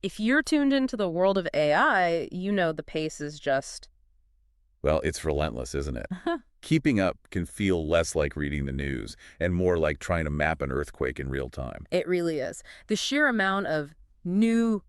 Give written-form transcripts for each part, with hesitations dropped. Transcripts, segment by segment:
If you're tuned into the world of AI, you know the pace is just... Well, it's relentless, isn't it? Keeping up can feel less like reading the news and more like trying to map an earthquake in real time. It really is. The sheer amount of new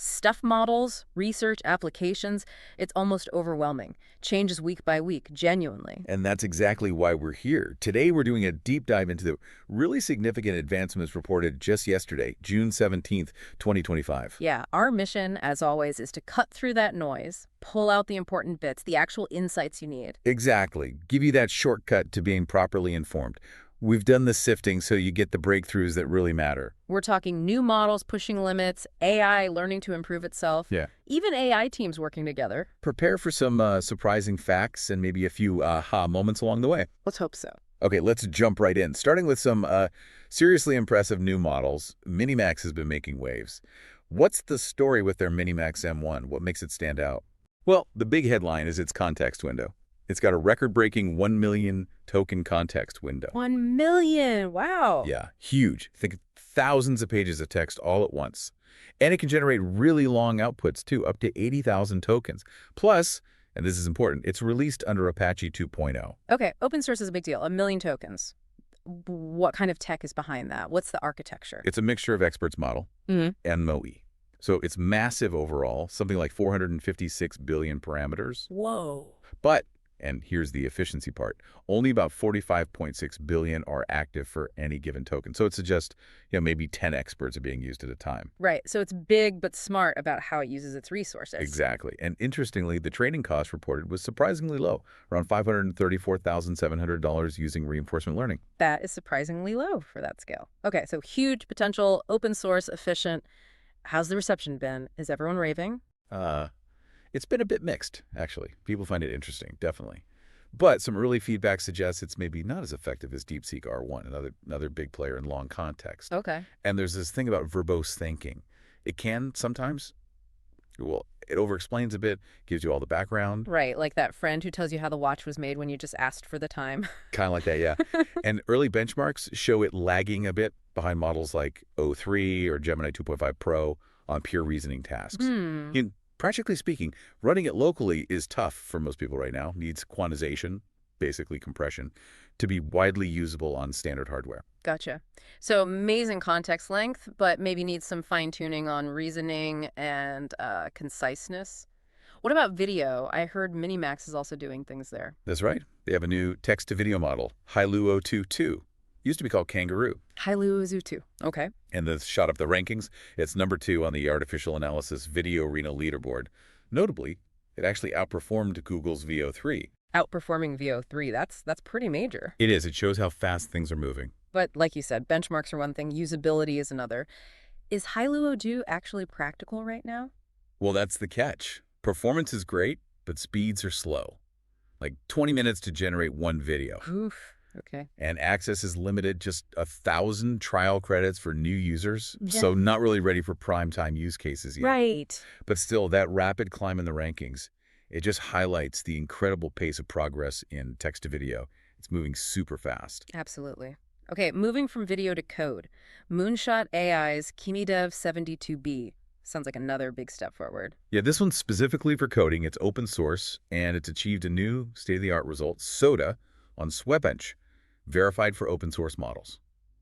stuff models, research, applications, it's almost overwhelming. Changes week by week, genuinely. And that's exactly why we're here. Today, we're doing a deep dive into the really significant advancements reported just yesterday, June 17th, 2025. Yeah, our mission, as always, is to cut through that noise, pull out the important bits, the actual insights you need. Exactly. Give you that shortcut to being properly informed. We've done the sifting so you get the breakthroughs that really matter. We're talking new models pushing limits, AI learning to improve itself, Yeah. even AI teams working together. Prepare for some surprising facts and maybe a few aha moments along the way. Let's hope so. Okay, let's jump right in. Starting with some seriously impressive new models, Minimax has been making waves. What's the story with their Minimax M1? What makes it stand out? Well, the big headline is its context window. It's got a record-breaking 1 million token context window. 1 million, wow. Yeah, huge. Think thousands of pages of text all at once. And it can generate really long outputs, too, up to 80,000 tokens. Plus, and this is important, it's released under Apache 2.0. Okay, open source is a big deal, 1 million tokens. What kind of tech is behind that? What's the architecture? It's a mixture of experts model and MOE. So it's massive overall, something like 456 billion parameters. Whoa. But, and here's the efficiency part, only about 45.6 billion are active for any given token. So it suggests, maybe 10 experts are being used at a time. Right, so it's big but smart about how it uses its resources. Exactly. And interestingly, the training cost reported was surprisingly low, around $534,700 using reinforcement learning. That is surprisingly low for that scale. Okay, so huge potential, open source, efficient. How's the reception been? Is everyone raving? It's been a bit mixed, actually. People find it interesting, definitely. But some early feedback suggests it's maybe not as effective as DeepSeek R1, another big player in long context. Okay. And there's this thing about verbose thinking. It can sometimes, it over-explains a bit, gives you all the background. Right, like that friend who tells you how the watch was made when you just asked for the time. Kind of like that, yeah. And early benchmarks show it lagging a bit behind models like O3 or Gemini 2.5 Pro on pure reasoning tasks. Practically speaking, running it locally is tough for most people right now. Needs quantization, basically compression, to be widely usable on standard hardware. Gotcha. So amazing context length, but maybe needs some fine-tuning on reasoning and conciseness. What about video? I heard Minimax is also doing things there. That's right. They have a new text-to-video model, Hailuo 2.2. Used to be called Kangaroo. Hailuo 2. Okay. And this shot up the rankings. It's number 2 on the Artificial Analysis Video Arena leaderboard. Notably, it actually outperformed Google's VO3. Outperforming VO3, that's pretty major. It is. It shows how fast things are moving. But like you said, benchmarks are one thing, usability is another. Is Hailuo 2 actually practical right now? Well, that's the catch. Performance is great, but speeds are slow. Like 20 minutes to generate one video. Oof. Okay. And access is limited, just 1,000 trial credits for new users. Yeah. So not really ready for prime time use cases yet. Right. But still, that rapid climb in the rankings, it just highlights the incredible pace of progress in text-to-video. It's moving super fast. Absolutely. Okay, moving from video to code. Moonshot AI's KimiDev 72B. Sounds like another big step forward. Yeah, this one's specifically for coding. It's open source, and it's achieved a new state-of-the-art result, SOTA, on SWE-bench Verified for open source models.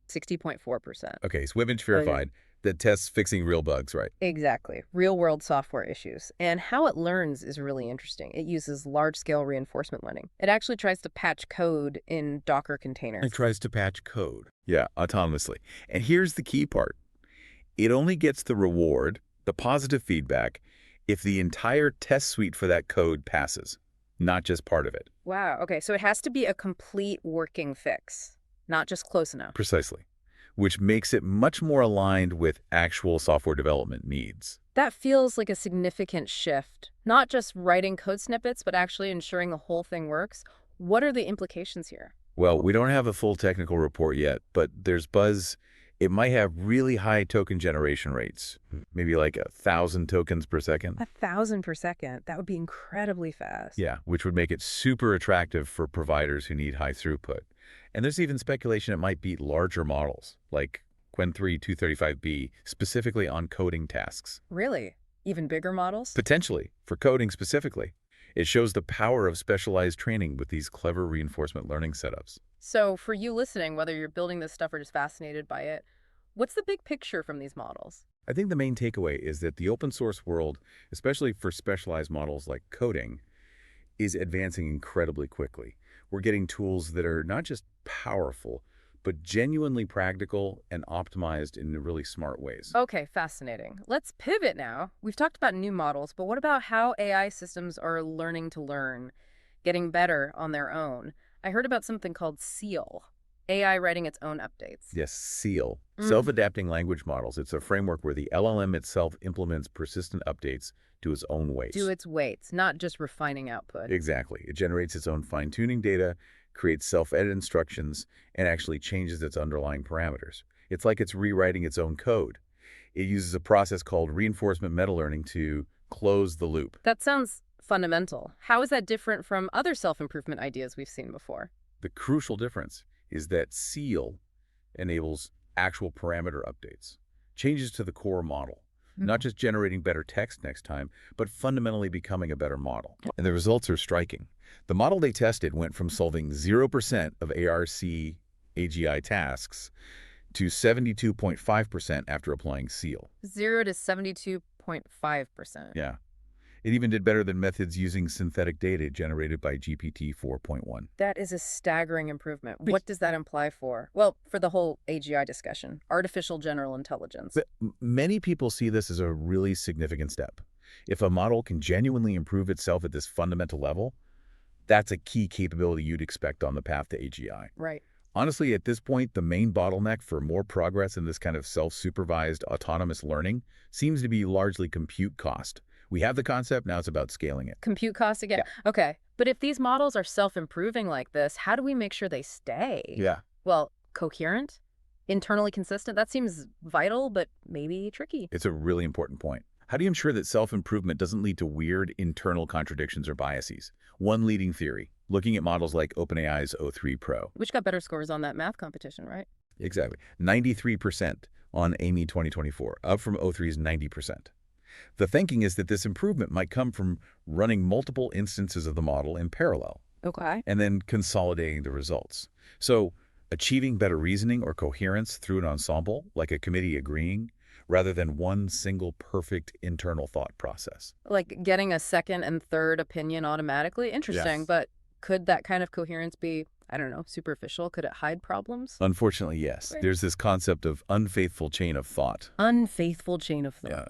60.4%. Okay, SWE-bench Verified, that tests fixing real bugs, right? Exactly. Real-world software issues. And how it learns is really interesting. It uses large-scale reinforcement learning. It actually tries to patch code in Docker containers. It tries to patch code. Yeah, autonomously. And here's the key part. It only gets the reward, the positive feedback, if the entire test suite for that code passes, not just part of it. Wow. Okay, so it has to be a complete working fix, not just close enough. Precisely. Which makes it much more aligned with actual software development needs. That feels like a significant shift. Not just writing code snippets, but actually ensuring the whole thing works. What are the implications here? Well, we don't have a full technical report yet, but there's buzz. It might have really high token generation rates, maybe like 1,000 tokens per second. 1,000 per second. That would be incredibly fast. Yeah, which would make it super attractive for providers who need high throughput. And there's even speculation it might beat larger models, like Qwen 3 235B, specifically on coding tasks. Really? Even bigger models? Potentially, for coding specifically. It shows the power of specialized training with these clever reinforcement learning setups. So for you listening, whether you're building this stuff or just fascinated by it, what's the big picture from these models? I think the main takeaway is that the open source world, especially for specialized models like coding, is advancing incredibly quickly. We're getting tools that are not just powerful, but genuinely practical and optimized in really smart ways. Okay, fascinating. Let's pivot now. We've talked about new models, but what about how AI systems are learning to learn, getting better on their own? I heard about something called SEAL, AI writing its own updates. Yes, SEAL, Mm. self-adapting language models. It's a framework where the LLM itself implements persistent updates to its own Do weights. its weights, not just refining output. Exactly. It generates its own fine-tuning data, creates self-edit instructions, and actually changes its underlying parameters. It's like it's rewriting its own code. It uses a process called reinforcement meta-learning to close the loop. That sounds fundamental. How is that different from other self-improvement ideas we've seen before? The crucial difference is that SEAL enables actual parameter updates, changes to the core model, not just generating better text next time, but fundamentally becoming a better model. And the results are striking. The model they tested went from solving 0% of ARC-AGI tasks to 72.5% after applying SEAL. 0 to 72.5%. Yeah. It even did better than methods using synthetic data generated by GPT 4.1. That is a staggering improvement. What does that imply for the whole AGI discussion, artificial general intelligence? But many people see this as a really significant step. If a model can genuinely improve itself at this fundamental level, that's a key capability you'd expect on the path to AGI. Right. Honestly, at this point, the main bottleneck for more progress in this kind of self-supervised autonomous learning seems to be largely compute cost. We have the concept, now it's about scaling it. Compute costs again? Yeah. Okay. But if these models are self-improving like this, how do we make sure they stay? Yeah. Well, coherent? Internally consistent? That seems vital, but maybe tricky. It's a really important point. How do you ensure that self-improvement doesn't lead to weird internal contradictions or biases? One leading theory, looking at models like OpenAI's O3 Pro. Which got better scores on that math competition, right? Exactly. 93% on AMI 2024, up from O3's 90%. The thinking is that this improvement might come from running multiple instances of the model in parallel Okay. and then consolidating the results. So achieving better reasoning or coherence through an ensemble, like a committee agreeing, rather than one single perfect internal thought process. Like getting a second and third opinion automatically? Interesting, Yes. but could that kind of coherence be, I don't know, superficial? Could it hide problems? Unfortunately, yes. Right. There's this concept of unfaithful chain of thought. Unfaithful chain of thought. Yeah.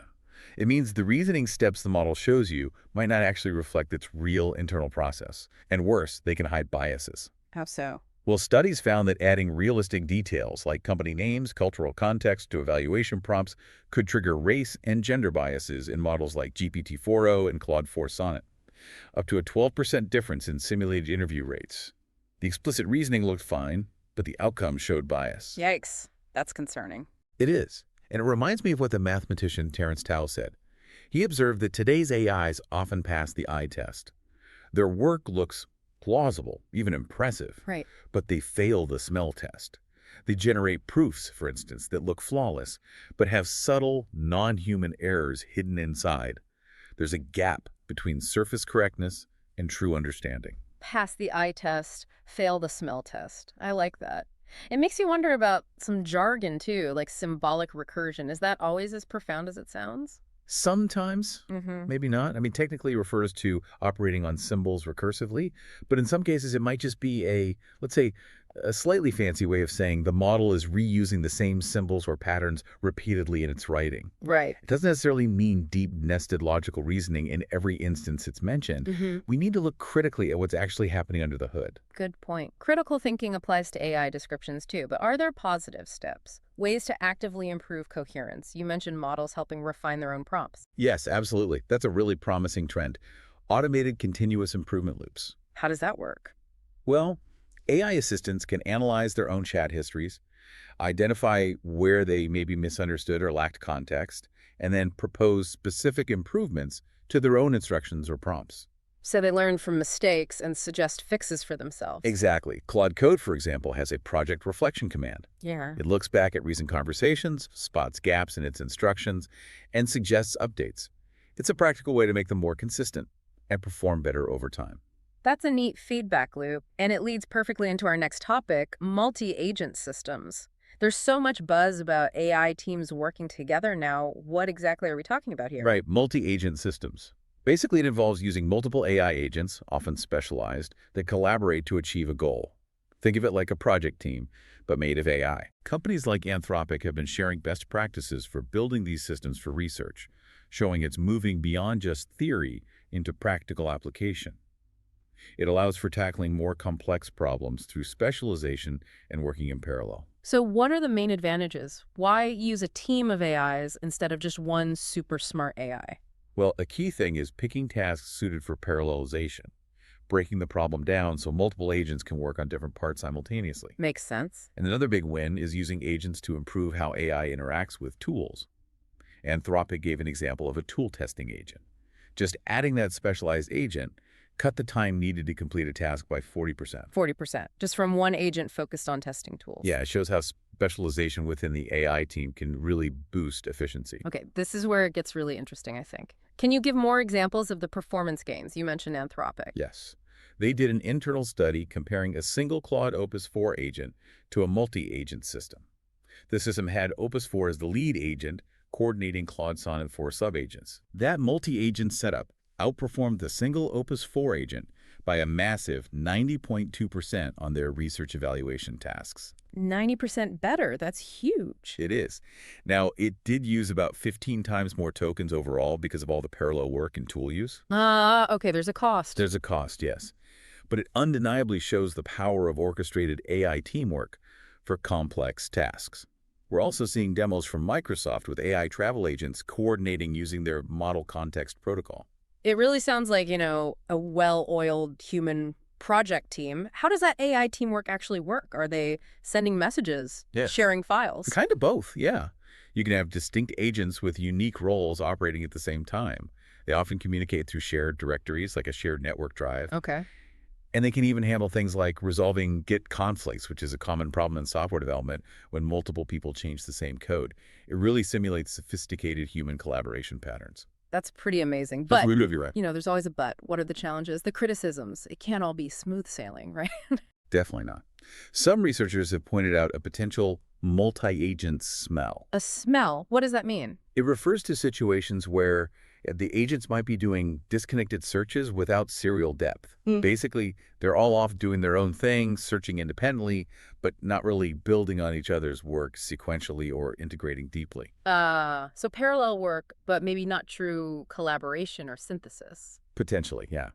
It means the reasoning steps the model shows you might not actually reflect its real internal process. And worse, they can hide biases. How so? Well, studies found that adding realistic details like company names, cultural context to evaluation prompts could trigger race and gender biases in models like GPT-4o and Claude 4 Sonnet, up to a 12% difference in simulated interview rates. The explicit reasoning looked fine, but the outcome showed bias. Yikes. That's concerning. It is. And it reminds me of what the mathematician Terence Tao said. He observed that today's AIs often pass the eye test. Their work looks plausible, even impressive, Right. but they fail the smell test. They generate proofs, for instance, that look flawless, but have subtle, non-human errors hidden inside. There's a gap between surface correctness and true understanding. Pass the eye test, fail the smell test. I like that. It makes you wonder about some jargon, too, like symbolic recursion. Is that always as profound as it sounds? Sometimes, Mm-hmm. maybe not. I mean, technically it refers to operating on symbols recursively, but in some cases it might just be let's say, a slightly fancy way of saying the model is reusing the same symbols or patterns repeatedly in its writing. Right. It doesn't necessarily mean deep nested logical reasoning in every instance it's mentioned. Mm-hmm. We need to look critically at what's actually happening under the hood. Good point. Critical thinking applies to AI descriptions, too, but are there positive steps? Ways to actively improve coherence? You mentioned models helping refine their own prompts. Yes, absolutely. That's a really promising trend. Automated continuous improvement loops. How does that work? Well, AI assistants can analyze their own chat histories, identify where they may be misunderstood or lacked context, and then propose specific improvements to their own instructions or prompts. So they learn from mistakes and suggest fixes for themselves. Exactly. Claude Code, for example, has a project reflection command. Yeah. It looks back at recent conversations, spots gaps in its instructions, and suggests updates. It's a practical way to make them more consistent and perform better over time. That's a neat feedback loop, and it leads perfectly into our next topic, multi-agent systems. There's so much buzz about AI teams working together now. What exactly are we talking about here? Right, multi-agent systems. Basically, it involves using multiple AI agents, often specialized, that collaborate to achieve a goal. Think of it like a project team, but made of AI. Companies like Anthropic have been sharing best practices for building these systems for research, showing it's moving beyond just theory into practical application. It allows for tackling more complex problems through specialization and working in parallel. So what are the main advantages? Why use a team of AIs instead of just one super smart AI? Well, a key thing is picking tasks suited for parallelization, breaking the problem down so multiple agents can work on different parts simultaneously. Makes sense. And another big win is using agents to improve how AI interacts with tools. Anthropic gave an example of a tool testing agent. Just adding that specialized agent cut the time needed to complete a task by 40%. 40%, just from one agent focused on testing tools. Yeah, it shows how specialization within the AI team can really boost efficiency. Okay, this is where it gets really interesting, I think. Can you give more examples of the performance gains? You mentioned Anthropic. Yes. They did an internal study comparing a single Claude Opus 4 agent to a multi-agent system. The system had Opus 4 as the lead agent, coordinating Claude Sonnet 4 sub-agents. That multi-agent setup outperformed the single Opus 4 agent by a massive 90.2% on their research evaluation tasks. 90% better. That's huge. It is. Now, it did use about 15 times more tokens overall because of all the parallel work and tool use. Okay, there's a cost. There's a cost, yes. But it undeniably shows the power of orchestrated AI teamwork for complex tasks. We're also seeing demos from Microsoft with AI travel agents coordinating using their model context protocol. It really sounds like, a well-oiled human project team. How does that AI teamwork actually work? Are they sending messages, Yeah. sharing files? Kind of both, yeah. You can have distinct agents with unique roles operating at the same time. They often communicate through shared directories, like a shared network drive. Okay. And they can even handle things like resolving Git conflicts, which is a common problem in software development when multiple people change the same code. It really simulates sophisticated human collaboration patterns. That's pretty amazing. That's But, really right. there's always a but. What are the challenges? The criticisms. It can't all be smooth sailing, right? Definitely not. Some researchers have pointed out a potential multi-agent smell. A smell. What does that mean? It refers to situations where the agents might be doing disconnected searches without serial depth. Basically, they're all off doing their own thing, searching independently, but not really building on each other's work sequentially or integrating deeply. So parallel work, but maybe not true collaboration or synthesis. Potentially, yeah.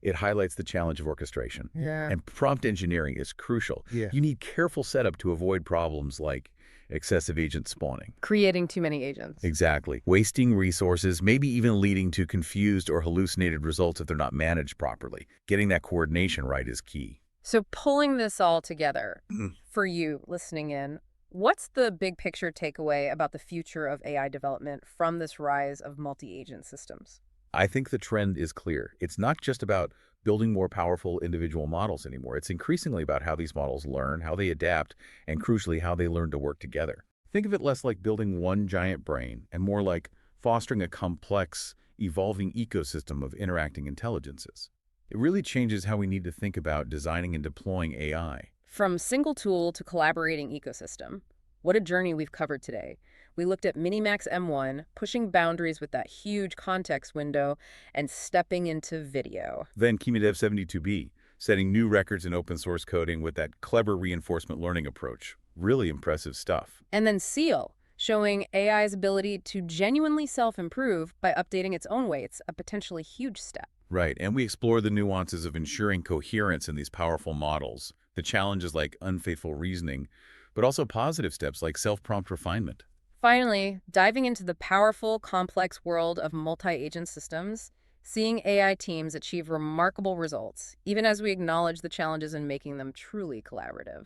It highlights the challenge of orchestration. Yeah. And prompt engineering is crucial. Yeah. You need careful setup to avoid problems like excessive agent spawning. Creating too many agents. Exactly. Wasting resources, maybe even leading to confused or hallucinated results if they're not managed properly. Getting that coordination right is key. So pulling this all together, for you listening in, what's the big picture takeaway about the future of AI development from this rise of multi-agent systems? I think the trend is clear. It's not just about building more powerful individual models anymore. It's increasingly about how these models learn, how they adapt, and crucially, how they learn to work together. Think of it less like building one giant brain and more like fostering a complex, evolving ecosystem of interacting intelligences. It really changes how we need to think about designing and deploying AI. From single tool to collaborating ecosystem, what a journey we've covered today. We looked at Minimax M1, pushing boundaries with that huge context window, and stepping into video. Then KimiDev 72B, setting new records in open source coding with that clever reinforcement learning approach. Really impressive stuff. And then Seal, showing AI's ability to genuinely self-improve by updating its own weights, a potentially huge step. Right, and we explore the nuances of ensuring coherence in these powerful models, the challenges like unfaithful reasoning, but also positive steps like self-prompt refinement. Finally, diving into the powerful, complex world of multi-agent systems, seeing AI teams achieve remarkable results, even as we acknowledge the challenges in making them truly collaborative.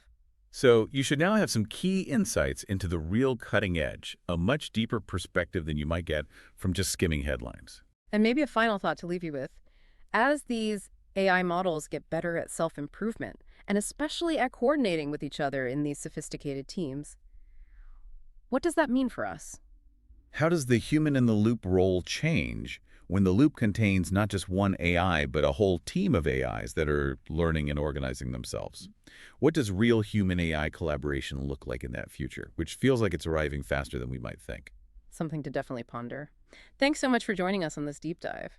So you should now have some key insights into the real cutting edge, a much deeper perspective than you might get from just skimming headlines. And maybe a final thought to leave you with. As these AI models get better at self-improvement, and especially at coordinating with each other in these sophisticated teams, what does that mean for us? How does the human-in-the-loop role change when the loop contains not just one AI, but a whole team of AIs that are learning and organizing themselves? What does real human-AI collaboration look like in that future, which feels like it's arriving faster than we might think? Something to definitely ponder. Thanks so much for joining us on this deep dive.